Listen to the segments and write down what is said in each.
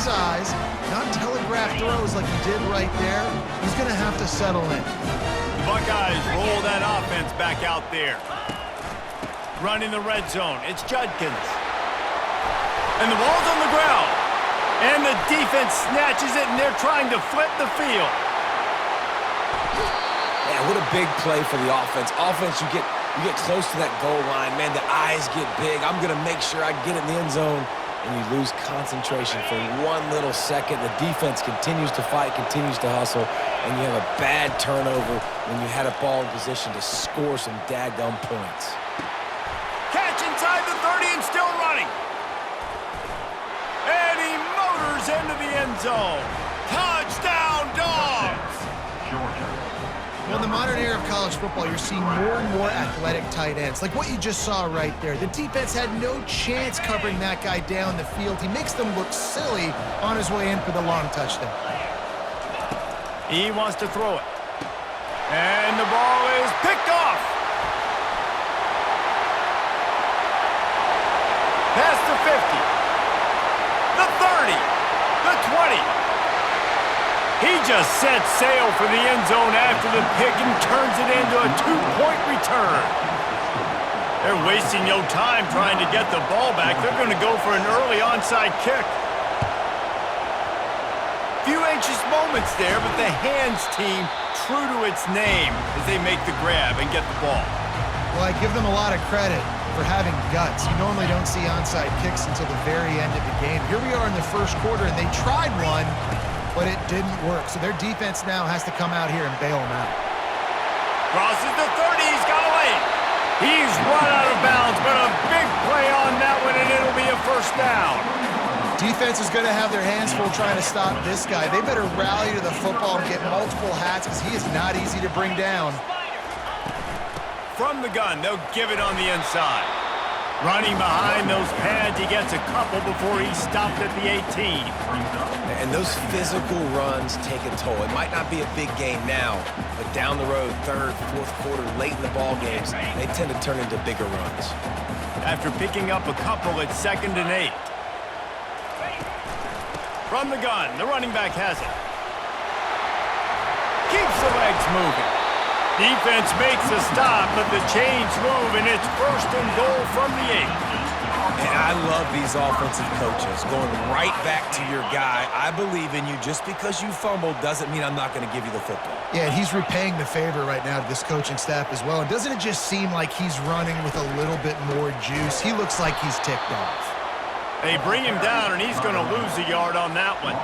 his eyes, not telegraph throws like he did right there. He's going to have to settle in. The Buckeyes roll that offense back out there. Running the red zone. It's Judkins. And the ball's on the ground. And the defense snatches it, and they're trying to flip the field. Man, what a big play for the offense. Offense, you get close to that goal line. Man, the eyes get big. I'm going to make sure I get it in the end zone. And you lose concentration for one little second. The defense continues to fight, continues to hustle, and you have a bad turnover when you had a ball in position to score some daggum points. Catch inside the 30 and still running. And he motors into the end zone. Touchdown, Dogs! Well, in the modern era of college football, you're seeing more and more athletic tight ends, like what you just saw right there. The defense had no chance covering that guy down the field. He makes them look silly on his way in for the long touchdown. He wants to throw it. And the ball is picked off. Past the 50. The 30. The 20. He just sets sail for the end zone after the pick and turns it into a 2-point return. They're wasting no time trying to get the ball back. They're going to go for an early onside kick. Few anxious moments there, but the hands team true to its name as they make the grab and get the ball. Well, I give them a lot of credit for having guts. You normally don't see onside kicks until the very end of the game. Here we are in the first quarter, and they tried one, but it didn't work. So their defense now has to come out here and bail them out. Crosses the 30. He's got away. He's run out of bounds, but a big play on that one, and it'll be a first down. Defense is going to have their hands full trying to stop this guy. They better rally to the football and get multiple hats because he is not easy to bring down. From the gun, they'll give it on the inside. Running behind those pads, he gets a couple before he's stopped at the 18. And those physical runs take a toll. It might not be a big game now, but down the road, third, fourth quarter, late in the ball games, they tend to turn into bigger runs. After picking up a couple at 2nd and 8. From the gun, the running back has it. Keeps the legs moving. Defense makes a stop, but the chains move, and it's 1st and goal from the 8. And I love these offensive coaches going right back to your guy. I believe in you. Just because you fumbled doesn't mean I'm not going to give you the football. Yeah, he's repaying the favor right now to this coaching staff as well. And doesn't it just seem like he's running with a little bit more juice? He looks like he's ticked off. They bring him down, and he's going to lose a yard on that one.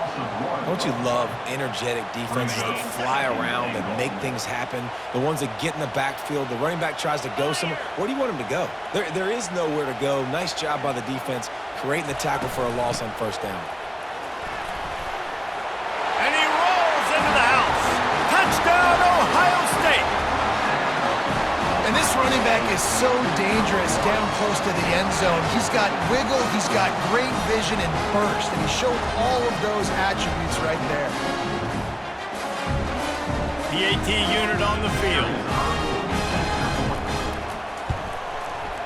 Don't you love energetic defenses that fly around and make things happen? The ones that get in the backfield, the running back tries to go somewhere. Where do you want him to go? There is nowhere to go. Nice job by the defense creating the tackle for a loss on 1st down. And he rolls into the house. Touchdown, Ohio State. And this running back is so dangerous down close to the end zone. He's got wiggle, he's got great vision and burst, and he showed all of those attributes right there. PAT unit on the field.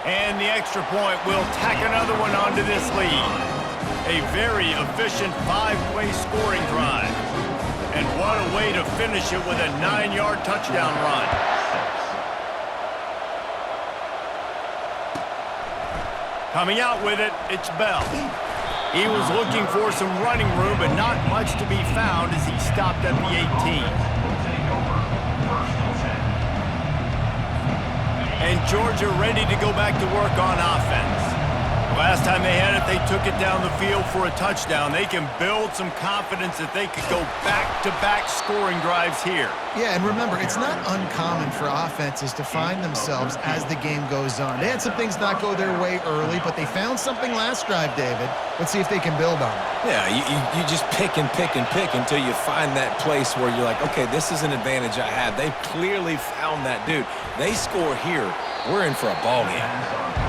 And the extra point will tack another one onto this lead. A very efficient 5-play scoring drive. And what a way to finish it with a 9-yard touchdown run. Coming out with it, it's Bell. He was looking for some running room, but not much to be found as he stopped at the 18. And Georgia ready to go back to work on offense. Last time they had it, they took it down the field for a touchdown. They can build some confidence that they could go back-to-back scoring drives here. Yeah, and remember, it's not uncommon for offenses to find themselves as the game goes on. They had some things not go their way early, but they found something last drive, David. Let's see if they can build on it. Yeah, you just pick and pick and pick until you find that place where you're like, okay, this is an advantage I have. They've clearly found that. Dude, they score here, we're in for a ball game.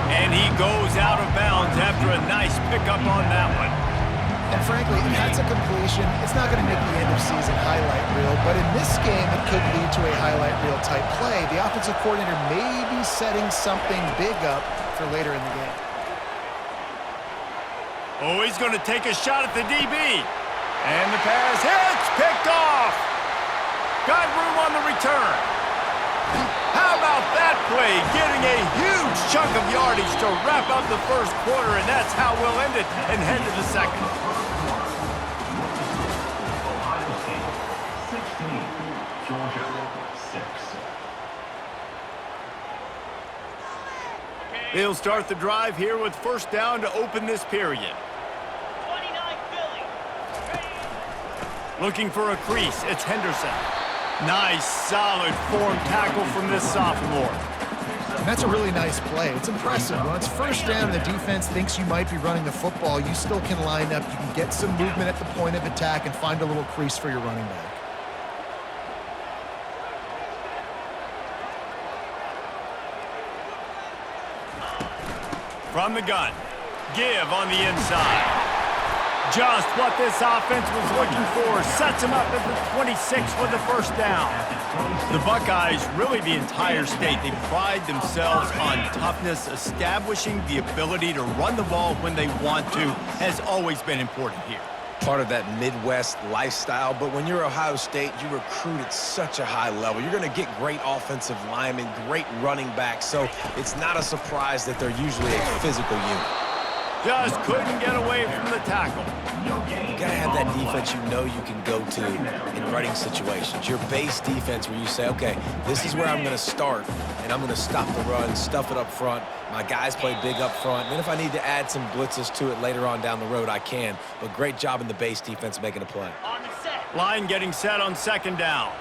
And he goes out of bounds after a nice pickup on that one. And frankly, if that's a completion, it's not going to make the end-of-season highlight reel, but in this game, it could lead to a highlight reel type play. The offensive coordinator may be setting something big up for later in the game. Oh, he's going to take a shot at the DB. And the pass hits, picked off. Got room on the return. How about that play? Getting a huge chunk of yardage to wrap up the first quarter, and that's how we'll end it and head to the second. Ohio State 16, Georgia 6. They'll start the drive here with first down to open this period. 29 Philly. Looking for a crease, it's Henderson. Nice, solid form tackle from this sophomore. And that's a really nice play. It's impressive. When it's first down and the defense thinks you might be running the football, you still can line up. You can get some movement at the point of attack and find a little crease for your running back. From the gun, give on the inside. Just what this offense was looking for. Sets him up at the 26 for the first down. The Buckeyes, really the entire state, they pride themselves on toughness. Establishing the ability to run the ball when they want to has always been important here. Part of that Midwest lifestyle, but when you're Ohio State, you recruit at such a high level. You're going to get great offensive linemen, great running backs, so it's not a surprise that they're usually a physical unit. Just couldn't get away from the tackle. You got to have that defense you know you can go to in running situations. Your base defense where you say, okay, this is where I'm going to start, and I'm going to stop the run, stuff it up front. My guys play big up front. Then if I need to add some blitzes to it later on down the road, I can. But great job in the base defense making a play. On the set. Line getting set on second down.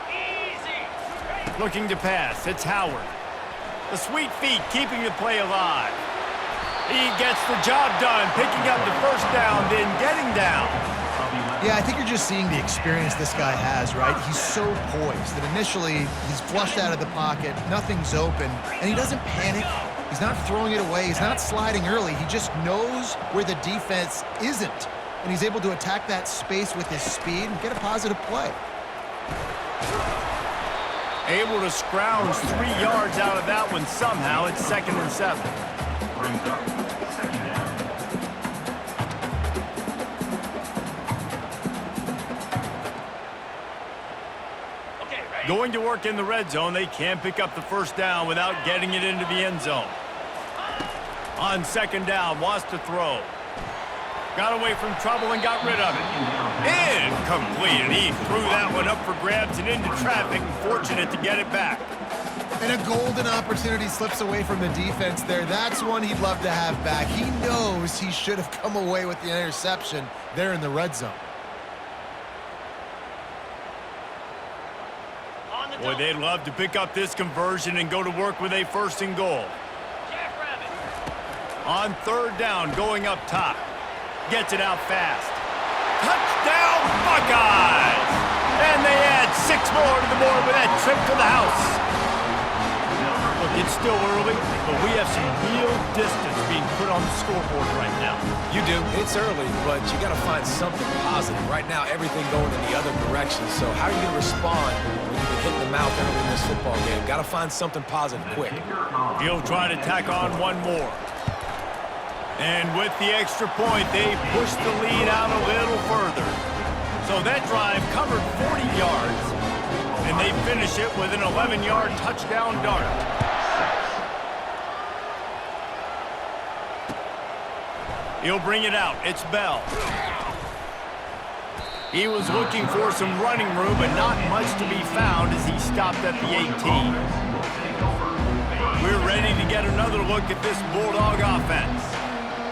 Easy. Looking to pass, it's Howard. The sweet feet keeping the play alive. He gets the job done, picking up the first down, then getting down. Yeah, I think you're just seeing the experience this guy has, right? He's so poised that initially he's flushed out of the pocket, nothing's open, and he doesn't panic. He's not throwing it away. He's not sliding early. He just knows where the defense isn't, and he's able to attack that space with his speed and get a positive play. Able to scrounge 3 yards out of that one somehow. It's 2nd and 7. Brings up second down. Okay, ready? Going to work in the red zone. They can't pick up the first down without getting it into the end zone. On second down, wants to throw. Got away from trouble and got rid of it. Incomplete, and he threw that one up for grabs and into traffic, and fortunate to get it back. And a golden opportunity slips away from the defense there. That's one he'd love to have back. He knows he should have come away with the interception there in the red zone. On the Boy, double. they'd love to pick up this conversion and go to work with a 1st and goal. Jackrabbit. On third down, going up top. Gets it out fast. Touchdown, Buckeyes! And they add 6 more to the board with that trip to the house. Look, it's still early, but we have some real distance being put on the scoreboard right now. You do. It's early, but you got to find something positive. Right now, everything going in the other direction. So how are you going to respond when you've been hitting the mouth early in this football game? Got to find something positive quick. He'll try to tack on one more. And with the extra point, they push the lead out a little further. So that drive covered 40 yards, and they finish it with an 11-yard touchdown dart. He'll bring it out. It's Bell. He was looking for some running room, but not much to be found as he stopped at the 18. We're ready to get another look at this Bulldog offense.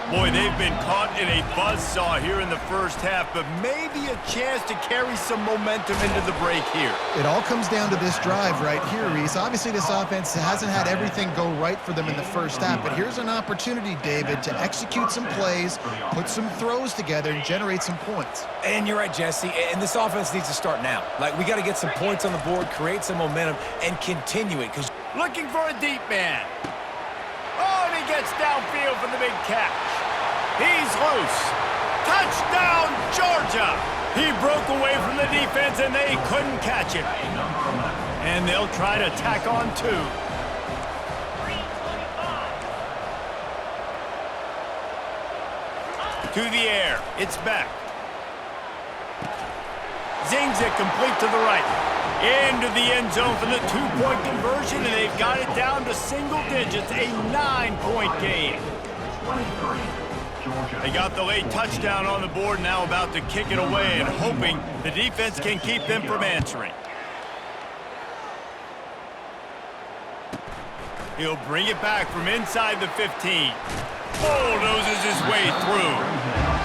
Boy, they've been caught in a buzzsaw here in the first half, but maybe a chance to carry some momentum into the break here. It all comes down to this drive right here, Reese. Obviously, this offense hasn't had everything go right for them in the first half, but here's an opportunity, David, to execute some plays, put some throws together, and generate some points. And you're right, Jesse, and this offense needs to start now. Like, we got to get some points on the board, create some momentum, and continue it. Because looking for a deep man. Oh, and he gets downfield for the big catch. He's loose. Touchdown, Georgia! He broke away from the defense, and they couldn't catch him. And they'll try to tack on 2. To the air. It's back. Zings it complete to the right. Into the end zone for the two-point conversion, and they've got it down to single digits, a 9-point game. 23, Georgia. They got the late touchdown on the board, now about to kick it away and hoping the defense can keep them from answering. He'll bring it back from inside the 15. Bulldozes his way through.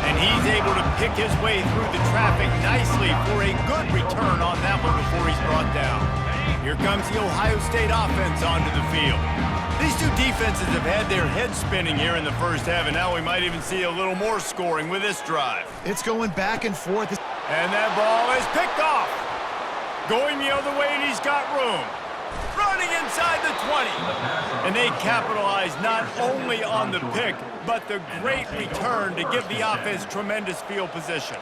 And he's able to pick his way through the traffic nicely for a good return on that one before he's brought down. Here comes the Ohio State offense onto the field. These two defenses have had their heads spinning here in the first half, and now we might even see a little more scoring with this drive. It's going back and forth. And that ball is picked off. Going the other way, and he's got room. Running inside the 20. And they capitalize not only on the pick, but the great return to give the offense tremendous field position.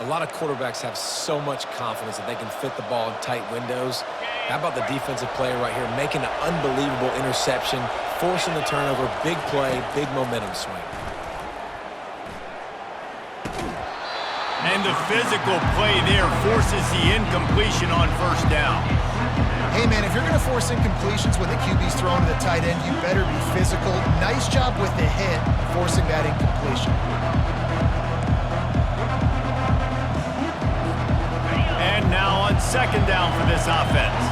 A lot of quarterbacks have so much confidence that they can fit the ball in tight windows. How about the defensive player right here making an unbelievable interception, forcing the turnover, big play, big momentum swing. And the physical play there forces the incompletion on first down. Hey, man, if you're going to force incompletions when the QB's thrown to the tight end, you better be physical. Nice job with the hit, forcing that incompletion. And now on second down for this offense.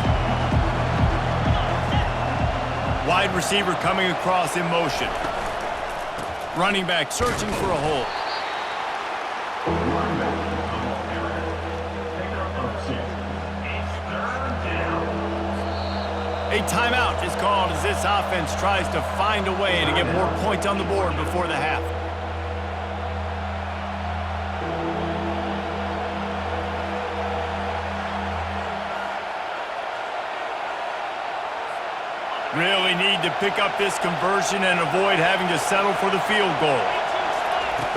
Wide receiver coming across in motion. Running back searching for a hole. A timeout is called as this offense tries to find a way to get more points on the board before the half. Really need to pick up this conversion and avoid having to settle for the field goal.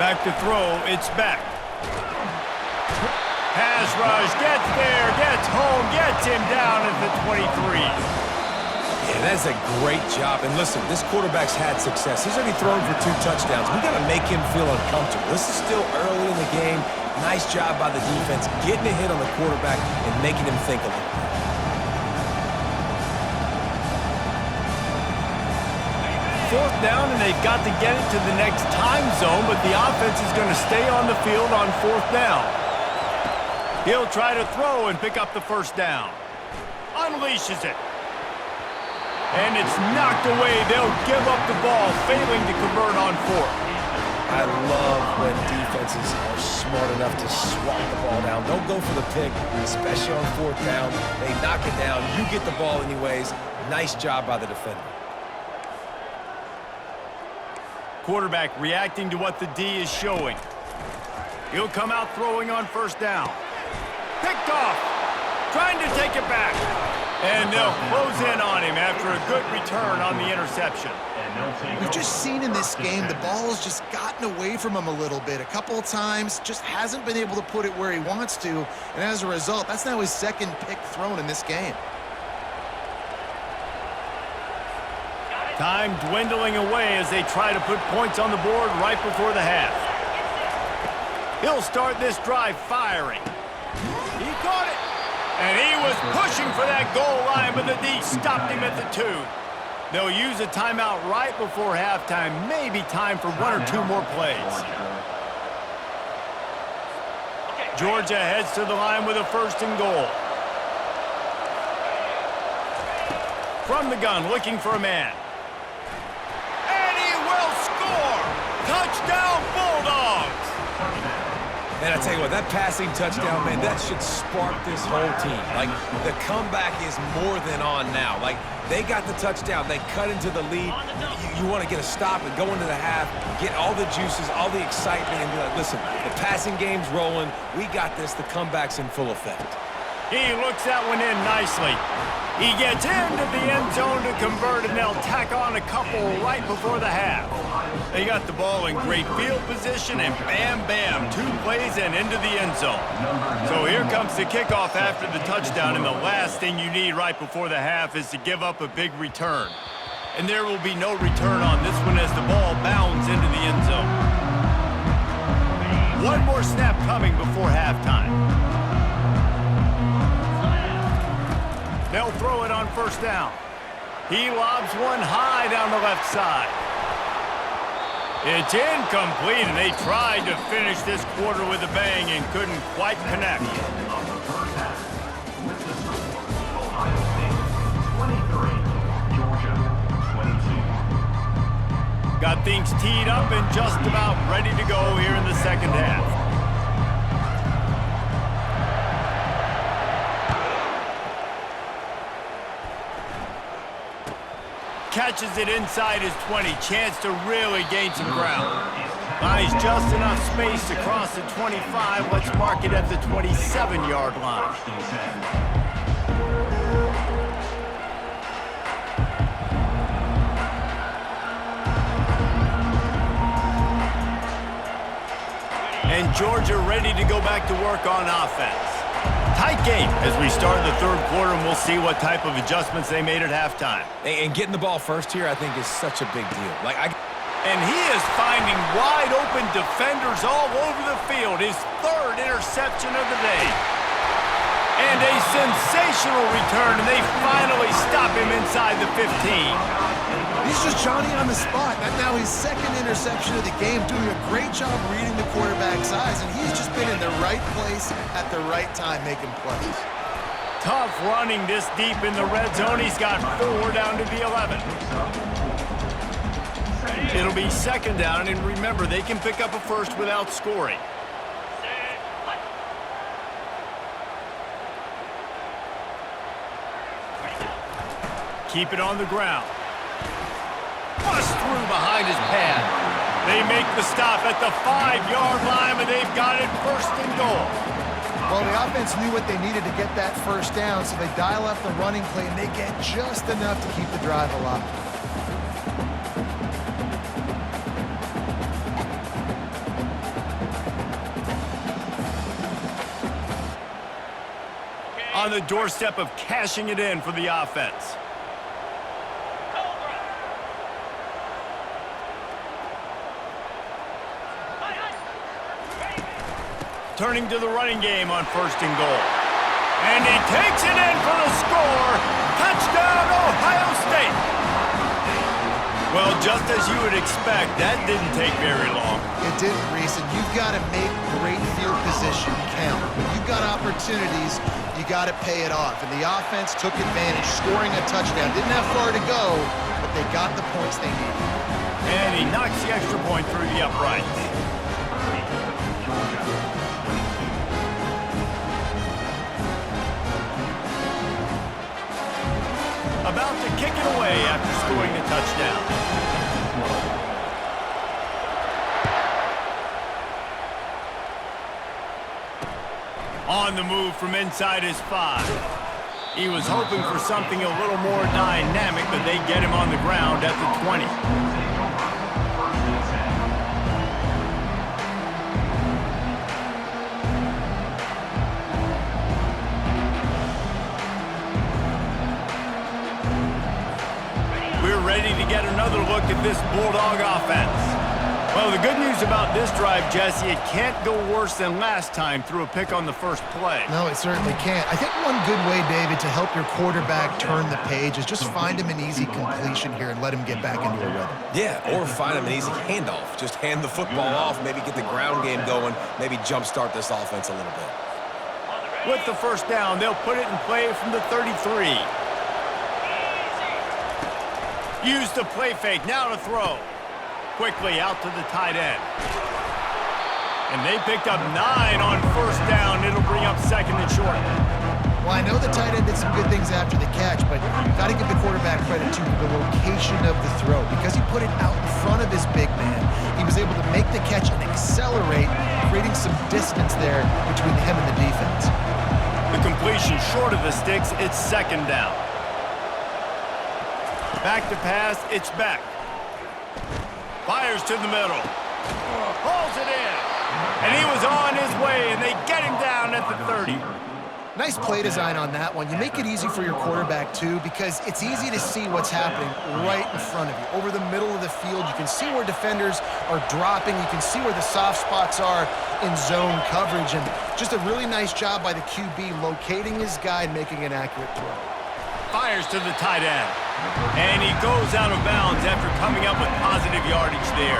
Back to throw, it's back. Pass rush, gets there, gets home, gets him down at the 23. Yeah, that's a great job. And listen, this quarterback's had success. He's already thrown for 2 touchdowns. We got to make him feel uncomfortable. This is still early in the game. Nice job by the defense, getting a hit on the quarterback and making him think a little bit. Fourth down, and they've got to get it to the next time zone, but the offense is going to stay on the field on fourth down. He'll try to throw and pick up the first down. Unleashes it. And it's knocked away. They'll give up the ball, failing to convert on fourth. I love when defenses are smart enough to swat the ball down. Don't go for the pick, especially on fourth down. They knock it down. You get the ball anyways. Nice job by the defender. Quarterback reacting to what the D is showing. He'll come out throwing on first down. Picked off. Trying to take it back. And they'll close in on him after a good return on the interception. We've just seen in this game the ball has just gotten away from him a little bit. A couple of times, just hasn't been able to put it where he wants to. And as a result, that's now his second pick thrown in this game. Time dwindling away as they try to put points on the board right before the half. He'll start this drive firing. He caught it. And he was pushing for that goal line, but the D stopped him at the 2. They'll use a timeout right before halftime. Maybe time for 1 or 2 more plays. Georgia heads to the line with a first and goal. From the gun, looking for a man. And he will score! Touchdown, Bulldogs! Man, I tell you what, that passing touchdown, man, that should spark this whole team. Like, the comeback is more than on now. Like, they got the touchdown. They cut into the lead. You want to get a stop and go into the half, get all the juices, all the excitement, and be like, listen, the passing game's rolling. We got this. The comeback's in full effect. He looks that one in nicely. He gets into the end zone to convert, and they'll tack on a couple right before the half. They got the ball in great field position, and bam, bam, 2 plays and into the end zone. So here comes the kickoff after the touchdown, and the last thing you need right before the half is to give up a big return. And there will be no return on this one as the ball bounds into the end zone. One more snap coming before halftime. They'll throw it on first down. He lobs one high down the left side. It's incomplete, and they tried to finish this quarter with a bang and couldn't quite connect. Ohio State 23, Georgia 22. Got things teed up and just about ready to go here in the second half. Catches it inside his 20. Chance to really gain some ground. Buys just enough space to cross the 25. Let's mark it at the 27-yard line. And Georgia ready to go back to work on offense. Tight game as we start the third quarter, and we'll see what type of adjustments they made at halftime. And getting the ball first here, I think, is such a big deal. And he is finding wide open defenders all over the field. His third interception of the day. And a sensational return, and they finally stop him inside the 15. He's just Johnny on the spot. That's now his second interception of the game, doing a great job reading the quarterback's eyes, and he's just been in the right place at the right time making plays. Tough running this deep in the red zone. He's got 4 down to the 11. It'll be second down, and remember, they can pick up a first without scoring. Keep it on the ground. Bust through behind his pad. They make the stop at the 5-yard line, but they've got it first and goal. Well, the offense knew what they needed to get that first down, so they dial up the running play, and they get just enough to keep the drive alive. On the doorstep of cashing it in for the offense. Turning to the running game on first and goal. And he takes it in for the score. Touchdown, Ohio State. Well, just as you would expect, that didn't take very long. It didn't, Reese, and you've got to make great field position count. When you've got opportunities, you got to pay it off. And the offense took advantage, scoring a touchdown. Didn't have far to go, but they got the points they needed. And he knocks the extra point through the uprights. About to kick it away after scoring the touchdown. On the move from inside his 5. He was hoping for something a little more dynamic, but they get him on the ground at the 20. We're ready to get another look at this Bulldog offense. Well, the good news about this drive, Jesse, it can't go worse than last time through a pick on the first play. No, it certainly can't. I think one good way, David, to help your quarterback turn the page is just find him an easy completion here and let him get back into a rhythm. Yeah, or find him an easy handoff. Just hand the football off, maybe get the ground game going, maybe jumpstart this offense a little bit. With the first down, they'll put it in play from the 33. Use the play fake, now to throw. Quickly out to the tight end. And they picked up 9 on first down. It'll bring up second and short. Well, I know the tight end did some good things after the catch, but you've got to give the quarterback credit to the location of the throw. Because he put it out in front of his big man, he was able to make the catch and accelerate, creating some distance there between him and the defense. The completion short of the sticks, it's second down. Back to pass, it's back. Fires to the middle. Pulls it in. And he was on his way, and they get him down at the 30. Nice play design on that one. You make it easy for your quarterback, too, because it's easy to see what's happening right in front of you. Over the middle of the field, you can see where defenders are dropping. You can see where the soft spots are in zone coverage. And just a really nice job by the QB locating his guy and making an accurate throw. Fires to the tight end. And he goes out of bounds after coming up with positive yardage there.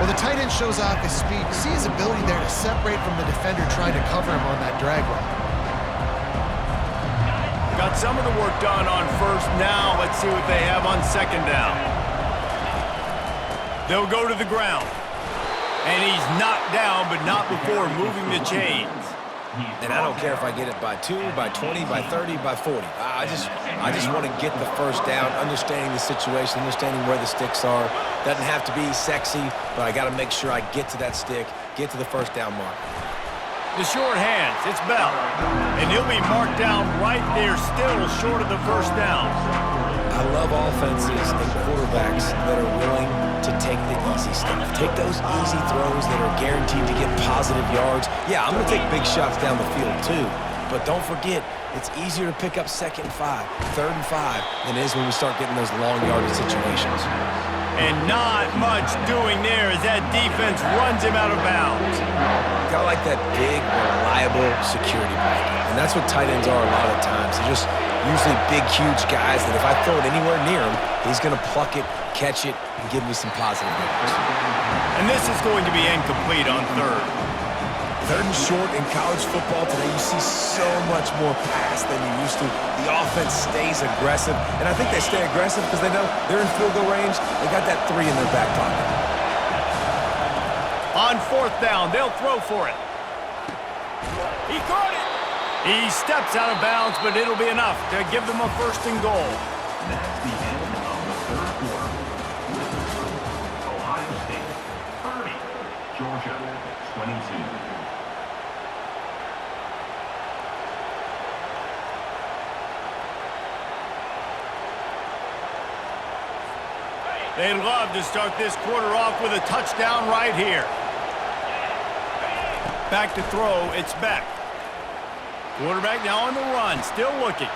Well, the tight end shows off his speed. You see his ability there to separate from the defender trying to cover him on that drag route. Got some of the work done on first. Now let's see what they have on second down. They'll go to the ground. And he's knocked down, but not before moving the chains. And I don't care if I get it by 2, by 20, by 30, by 40. I just want to get the first down, understanding the situation, understanding where the sticks are. Doesn't have to be sexy, but I got to make sure I get to that stick, get to the first down mark. The short hands, it's Bell. And he'll be marked down right there, still short of the first down. I love offenses and quarterbacks that are willing to take the easy stuff. Take those easy throws that are guaranteed to get positive yards. Yeah, I'm going to take big shots down the field too. But don't forget, it's easier to pick up 2nd and 5, 3rd and 5 than it is when we start getting those long yardage situations. And not much doing there as that defense runs him out of bounds. Got like that big, reliable security blanket. And that's what tight ends are a lot of times. They're just usually big, huge guys that if I throw it anywhere near him, he's going to pluck it, catch it, and give me some positive yards. And this is going to be incomplete on 3rd. 3rd and short in college football today, you see so much more pass than you used to. The offense stays aggressive, and I think they stay aggressive because they know they're in field goal range. They got that 3 in their back pocket. On 4th down, they'll throw for it. He caught it. He steps out of bounds, but it'll be enough to give them a 1st and goal. That's the end of the third quarter. Ohio State 30, Georgia 22. They'd love to start this quarter off with a touchdown right here. Back to throw, it's Beck. Quarterback now on the run, still looking.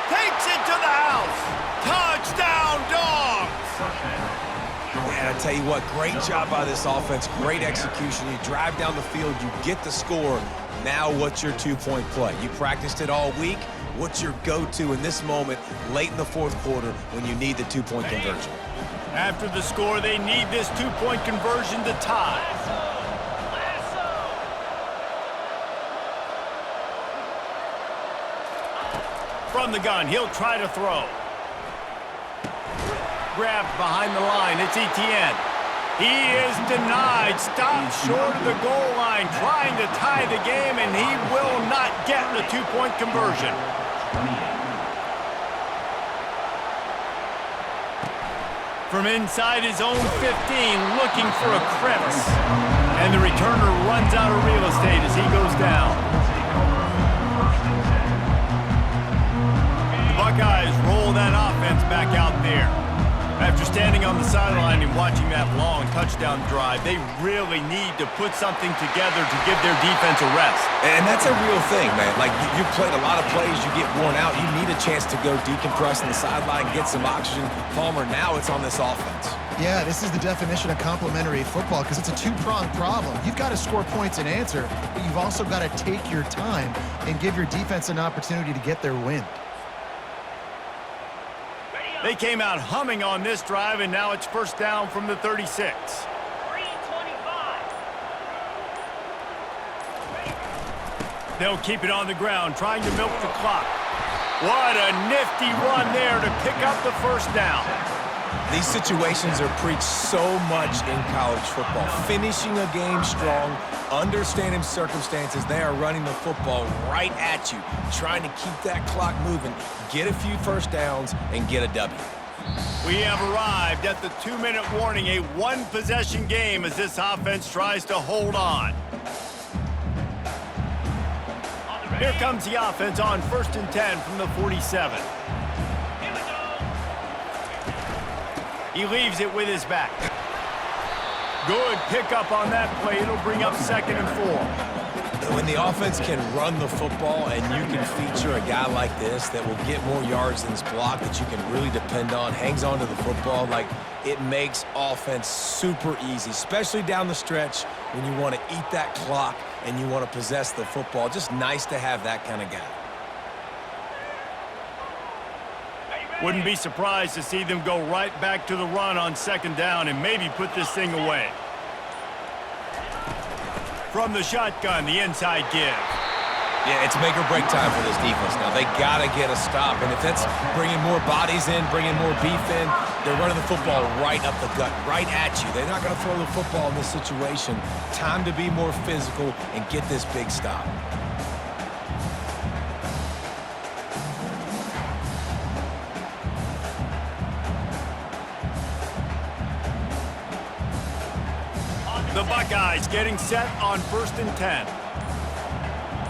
Takes it to the house. Touchdown, Dogs! Man, I tell you what, great job by this offense, great execution. You drive down the field, you get the score. Now what's your 2-point play? You practiced it all week. What's your go-to in this moment, late in the 4th quarter, when you need the 2-point conversion? After the score, they need this 2-point conversion to tie. From the gun, he'll try to throw. Grabbed behind the line, it's Etienne. He is denied, stopped short of the goal line, trying to tie the game, and he will not get the 2-point conversion. From inside his own 15, looking for a crevice. And the returner runs out of real estate as he goes down. The Buckeyes roll that offense back out there. After standing on the sideline and watching that long touchdown drive, they really need to put something together to give their defense a rest. And that's a real thing, man. Like, you've played a lot of plays, you get worn out. You need a chance to go decompress on the sideline, get some oxygen. Palmer, now it's on this offense. Yeah, this is the definition of complementary football because it's a 2-pronged problem. You've got to score points and answer, but you've also got to take your time and give your defense an opportunity to get their win. They came out humming on this drive, and now it's 1st down from the 36. 3:25. They'll keep it on the ground, trying to milk the clock. What a nifty run there to pick up the 1st down. These situations are preached so much in college football. Finishing a game strong, understanding circumstances. They are running the football right at you, trying to keep that clock moving, get a few 1st downs, and get a W. We have arrived at the 2-minute warning, a 1-possession game as this offense tries to hold on. Here comes the offense on 1st and 10 from the 47. He leaves it with his back. Good pickup on that play. It'll bring up 2nd and 4. When the offense can run the football and you can feature a guy like this that will get more yards than his block that you can really depend on, hangs on to the football, like it makes offense super easy, especially down the stretch when you want to eat that clock and you want to possess the football. Just nice to have that kind of guy. Wouldn't be surprised to see them go right back to the run on second down and maybe put this thing away. From the shotgun, the inside give. Yeah, it's make or break time for this defense now. They got to get a stop, and if that's bringing more bodies in, bringing more beef in, they're running the football right up the gut, right at you. They're not going to throw the football in this situation. Time to be more physical and get this big stop. The Buckeyes getting set on 1st and 10.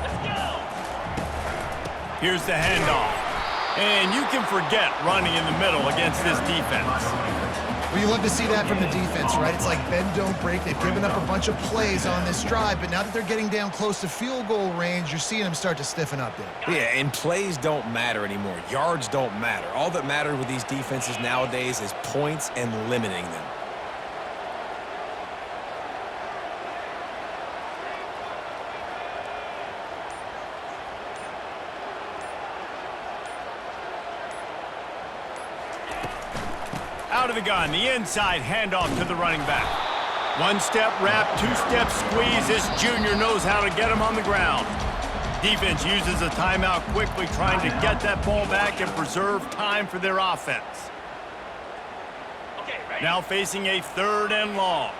Let's go. Here's the handoff. And you can forget running in the middle against this defense. Well, you love to see that from the defense, right? It's like bend, don't break. They've given up a bunch of plays on this drive, but now that they're getting down close to field goal range, you're seeing them start to stiffen up there. Yeah, and plays don't matter anymore. Yards don't matter. All that matters with these defenses nowadays is points and limiting them. Out of the gun, the inside handoff to the running back. One-step wrap, two-step squeeze. This junior knows how to get him on the ground. Defense uses a timeout quickly, trying to get that ball back and preserve time for their offense. Okay, ready? Now facing a 3rd and long.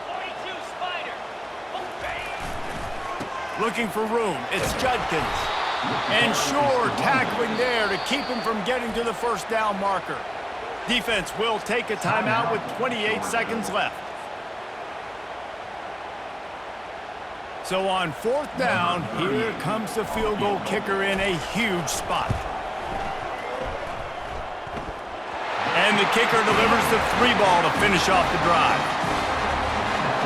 42 Spider. Okay. Looking for room. It's Judkins. And sure, tackling there to keep him from getting to the 1st down marker. Defense will take a timeout with 28 seconds left. So on 4th down, here comes the field goal kicker in a huge spot. And the kicker delivers the 3-ball to finish off the drive.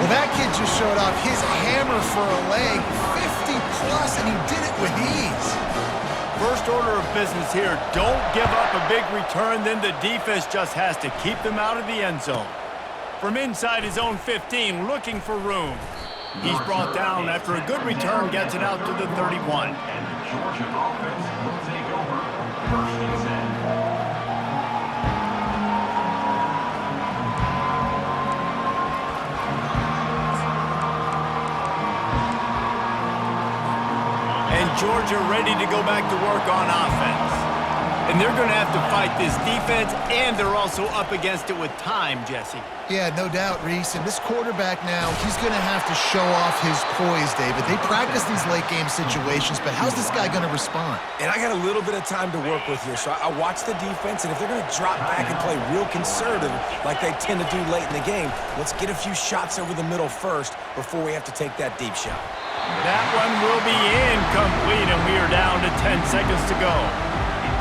Well, that kid just showed off his hammer for a leg, 50-plus, and he did it with ease. First order of business here, don't give up a big return, then the defense just has to keep them out of the end zone. From inside his own 15, looking for room. He's brought down after a good return, gets it out to the 31. And the Georgia offense will take over 1st and 10. Georgia ready to go back to work on offense. And they're going to have to fight this defense, and they're also up against it with time, Jesse. Yeah, no doubt, Reese. And this quarterback now, he's going to have to show off his poise, David. They practice these late-game situations, but how's this guy going to respond? And I got a little bit of time to work with here, so I watch the defense, and if they're going to drop back and play real conservative like they tend to do late in the game, let's get a few shots over the middle first before we have to take that deep shot. That one will be incomplete, and we are down to 10 seconds to go.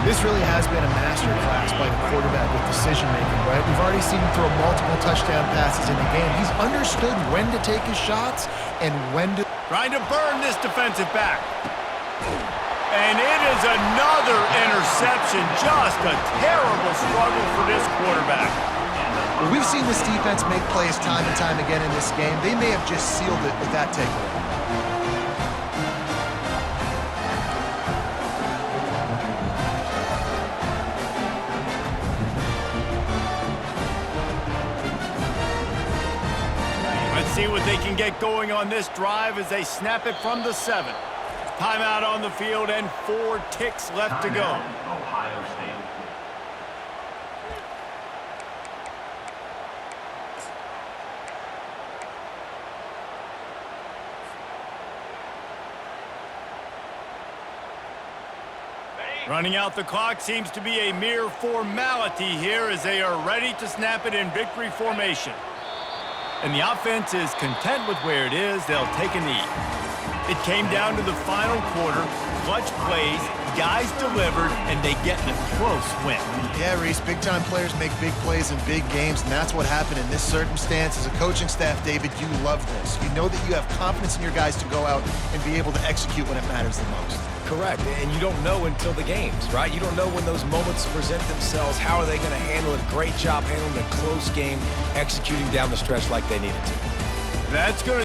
This really has been a masterclass by the quarterback with decision-making, right? We've already seen him throw multiple touchdown passes in the game. He's understood when to take his shots and when to... Trying to burn this defensive back. And it is another interception. Just a terrible struggle for this quarterback. Well, we've seen this defense make plays time and time again in this game. They may have just sealed it with that takeaway. See what they can get going on this drive as they snap it from the 7. Timeout on the field and 4 ticks left to go. Ohio State. Running out the clock seems to be a mere formality here as they are ready to snap it in victory formation. And the offense is content with where it is. They'll take a knee. It came down to the final quarter. Clutch plays, guys delivered, and they get a close win. Yeah, Reese, big-time players make big plays in big games, and that's what happened in this circumstance. As a coaching staff, David, you love this. You know that you have confidence in your guys to go out and be able to execute when it matters the most. Correct, and you don't know until the games, right? You don't know when those moments present themselves. How are they going to handle it? Great job handling a close game, executing down the stretch like they needed to. That's going to